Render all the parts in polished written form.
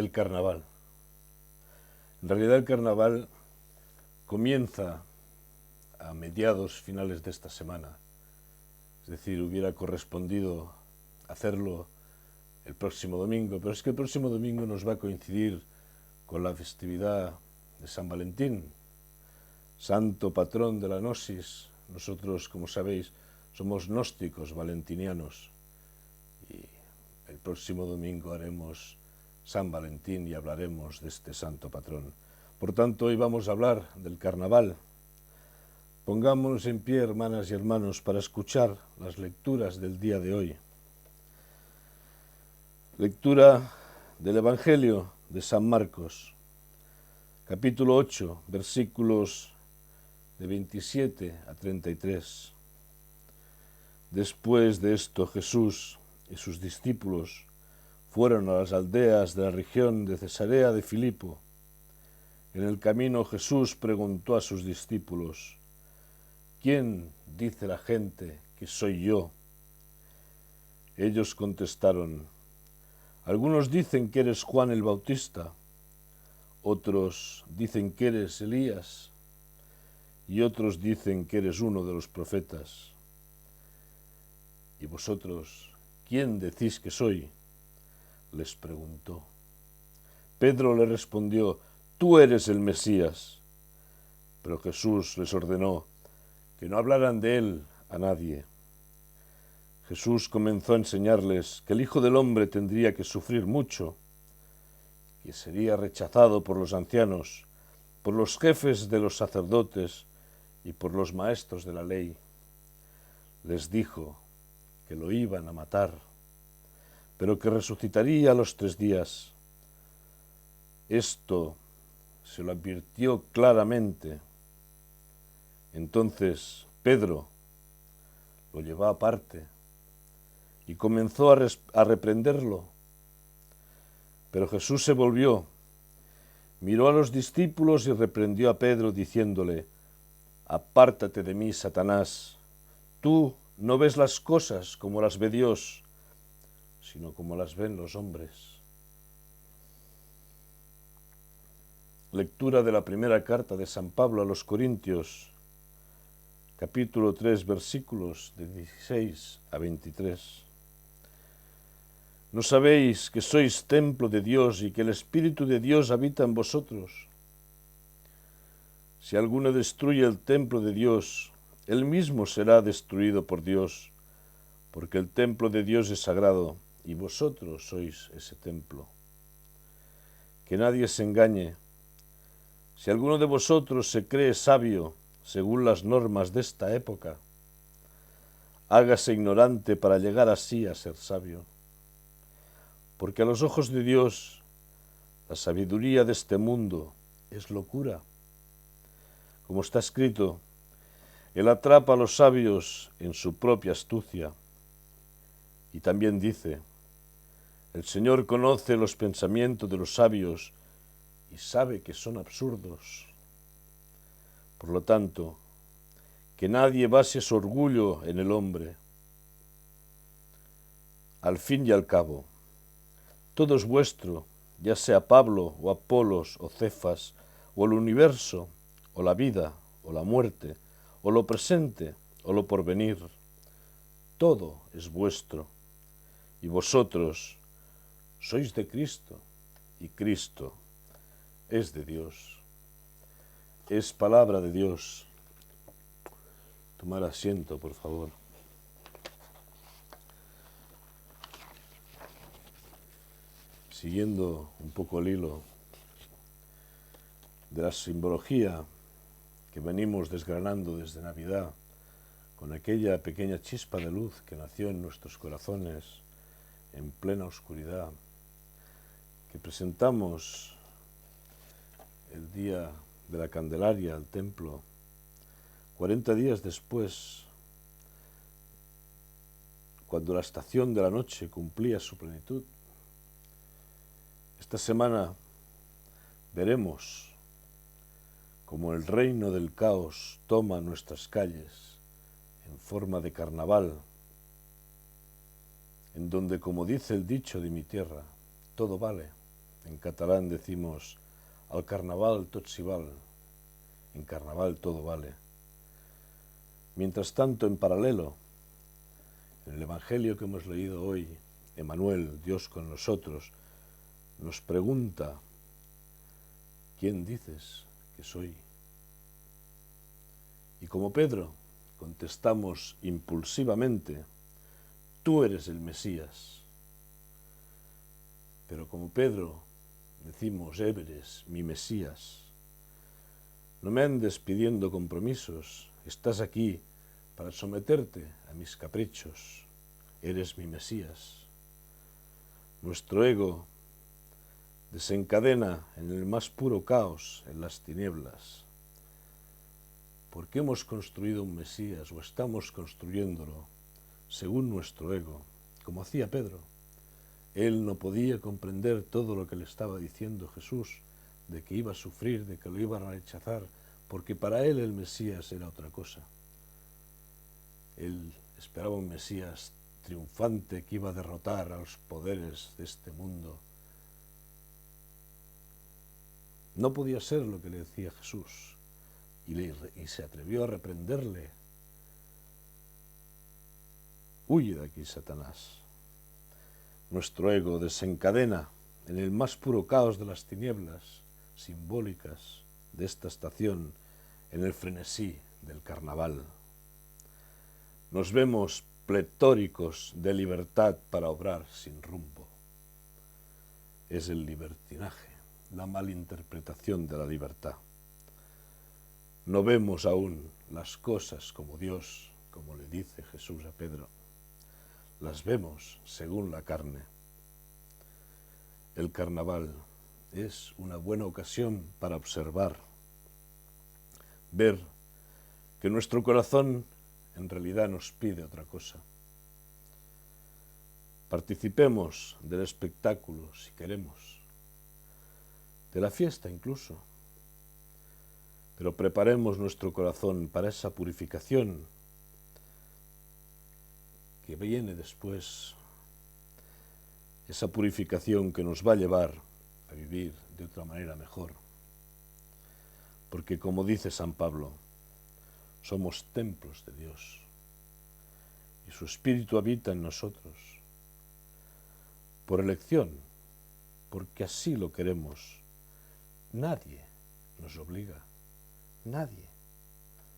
el carnaval. En realidad el carnaval comienza a mediados, finales de esta semana. Es decir, hubiera correspondido hacerlo el próximo domingo, pero es que el próximo domingo nos va a coincidir con la festividad de San Valentín, santo patrón de la gnosis. Nosotros, como sabéis, somos gnósticos valentinianos y el próximo domingo haremos San Valentín y hablaremos de este santo patrón. Por tanto, hoy vamos a hablar del carnaval. Pongámonos en pie, hermanas y hermanos, para escuchar las lecturas del día de hoy. Lectura del Evangelio de San Marcos, capítulo 8, versículos de 27 a 33. Después de esto, Jesús y sus discípulos fueron a las aldeas de la región de Cesarea de Filipo. En el camino Jesús preguntó a sus discípulos: ¿Quién dice la gente que soy yo? Ellos contestaron: algunos dicen que eres Juan el Bautista, otros dicen que eres Elías, y otros dicen que eres uno de los profetas. ¿Y vosotros, quién decís que soy?, les preguntó. Pedro le respondió: tú eres el Mesías. Pero Jesús les ordenó que no hablaran de él a nadie. Jesús comenzó a enseñarles que el Hijo del Hombre tendría que sufrir mucho, que sería rechazado por los ancianos, por los jefes de los sacerdotes y por los maestros de la ley. Les dijo que lo iban a matar, pero que resucitaría a los 3 días. Esto se lo advirtió claramente. Entonces Pedro lo llevó aparte y comenzó a reprenderlo. Pero Jesús se volvió, miró a los discípulos y reprendió a Pedro diciéndole: apártate de mí, Satanás, tú no ves las cosas como las ve Dios, sino como las ven los hombres. Lectura de la primera carta de San Pablo a los Corintios, capítulo 3, versículos de 16 a 23. ¿No sabéis que sois templo de Dios y que el Espíritu de Dios habita en vosotros? Si alguno destruye el templo de Dios, él mismo será destruido por Dios, porque el templo de Dios es sagrado y vosotros sois ese templo. Que nadie se engañe. Si alguno de vosotros se cree sabio según las normas de esta época, hágase ignorante para llegar así a ser sabio. Porque a los ojos de Dios, la sabiduría de este mundo es locura. Como está escrito, Él atrapa a los sabios en su propia astucia. Y también dice: el Señor conoce los pensamientos de los sabios y sabe que son absurdos. Por lo tanto, que nadie base su orgullo en el hombre. Al fin y al cabo, todo es vuestro, ya sea Pablo o Apolos o Cefas o el universo o la vida o la muerte o lo presente o lo porvenir. Todo es vuestro y vosotros sois de Cristo y Cristo es de Dios. Es palabra de Dios. Tomar asiento, por favor. Siguiendo un poco el hilo de la simbología que venimos desgranando desde Navidad, con aquella pequeña chispa de luz que nació en nuestros corazones en plena oscuridad, que presentamos el día de la Candelaria al templo, 40 días después, cuando la estación de la noche cumplía su plenitud. Esta semana veremos cómo el reino del caos toma nuestras calles en forma de carnaval, en donde, como dice el dicho de mi tierra, todo vale. En catalán decimos, al carnaval tot s'hi val, en carnaval todo vale. Mientras tanto, en paralelo, en el Evangelio que hemos leído hoy, Emmanuel, Dios con nosotros, nos pregunta, ¿quién dices que soy? Y como Pedro, contestamos impulsivamente, tú eres el Mesías. Pero como Pedro, decimos, eres mi Mesías. No me andes pidiendo compromisos, estás aquí para someterte a mis caprichos, eres mi Mesías. Nuestro ego desencadena en el más puro caos, en las tinieblas. ¿Por qué hemos construido un Mesías o estamos construyéndolo según nuestro ego, como hacía Pedro? Él no podía comprender todo lo que le estaba diciendo Jesús, de que iba a sufrir, de que lo iban a rechazar, porque para él el Mesías era otra cosa. Él esperaba un Mesías triunfante que iba a derrotar a los poderes de este mundo. No podía ser lo que le decía Jesús, y se atrevió a reprenderle. Huye de aquí, Satanás. Nuestro ego desencadena en el más puro caos de las tinieblas simbólicas de esta estación, en el frenesí del carnaval. Nos vemos pletóricos de libertad para obrar sin rumbo. Es el libertinaje, la malinterpretación de la libertad. No vemos aún las cosas como Dios, como le dice Jesús a Pedro. Las vemos según la carne. El carnaval es una buena ocasión para observar, ver que nuestro corazón en realidad nos pide otra cosa. Participemos del espectáculo si queremos, de la fiesta incluso, pero preparemos nuestro corazón para esa purificación que viene después, esa purificación que nos va a llevar a vivir de otra manera mejor. Porque como dice San Pablo, somos templos de Dios y su Espíritu habita en nosotros por elección, porque así lo queremos. Nadie nos obliga, nadie.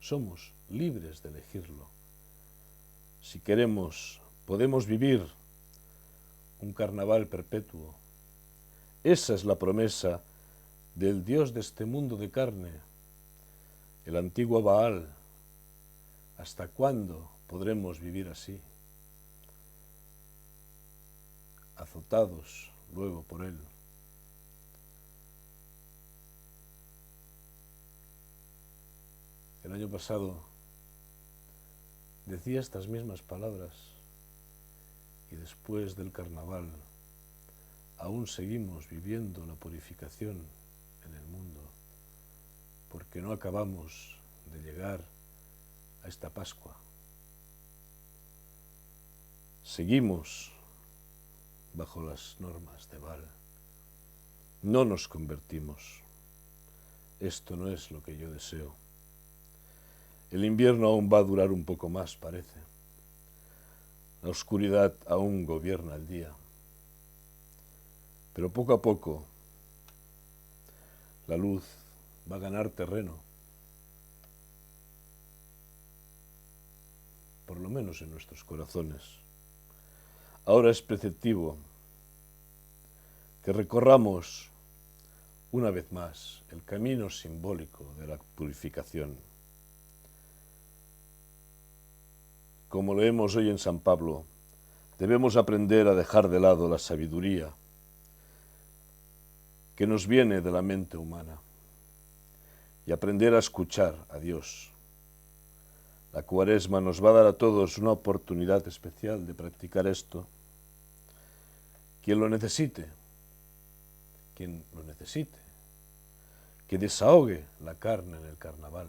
Somos libres de elegirlo. Si queremos, podemos vivir un carnaval perpetuo. Esa es la promesa del Dios de este mundo de carne, el antiguo Baal. ¿Hasta cuándo podremos vivir así? Azotados luego por él. El año pasado decía estas mismas palabras y después del carnaval aún seguimos viviendo la purificación en el mundo porque no acabamos de llegar a esta Pascua. Seguimos bajo las normas de Baal. No nos convertimos. Esto no es lo que yo deseo. El invierno aún va a durar un poco más, parece. La oscuridad aún gobierna el día. Pero poco a poco la luz va a ganar terreno. Por lo menos en nuestros corazones. Ahora es preceptivo que recorramos una vez más el camino simbólico de la purificación. Como leemos hoy en San Pablo, debemos aprender a dejar de lado la sabiduría que nos viene de la mente humana y aprender a escuchar a Dios. La Cuaresma nos va a dar a todos una oportunidad especial de practicar esto. Quien lo necesite, que desahogue la carne en el carnaval.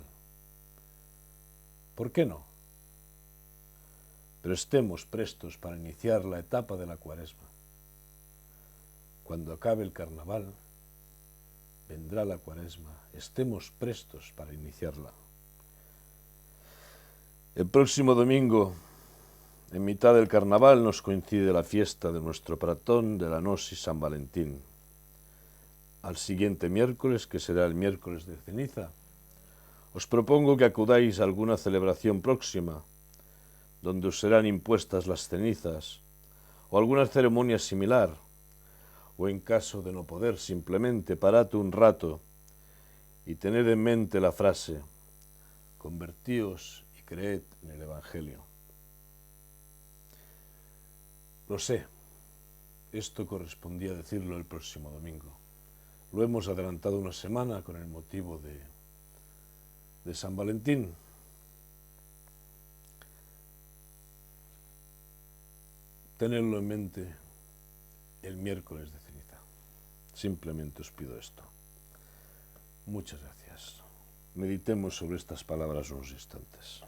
¿Por qué no? Pero estemos prestos para iniciar la etapa de la Cuaresma. cuando acabe el carnaval, vendrá la Cuaresma, estemos prestos para iniciarla. El próximo domingo, en mitad del carnaval, nos coincide la fiesta de nuestro patrón de la Gnosis San Valentín. Al siguiente miércoles, que será el miércoles de ceniza, os propongo que acudáis a alguna celebración próxima, donde os serán impuestas las cenizas, o alguna ceremonia similar, o en caso de no poder, simplemente parad un rato y tened en mente la frase: convertíos y creed en el Evangelio. Lo sé, esto correspondía decirlo el próximo domingo. Lo hemos adelantado una semana con el motivo de San Valentín. Tenedlo en mente el miércoles de ceniza. Simplemente os pido esto. Muchas gracias. Meditemos sobre estas palabras unos instantes.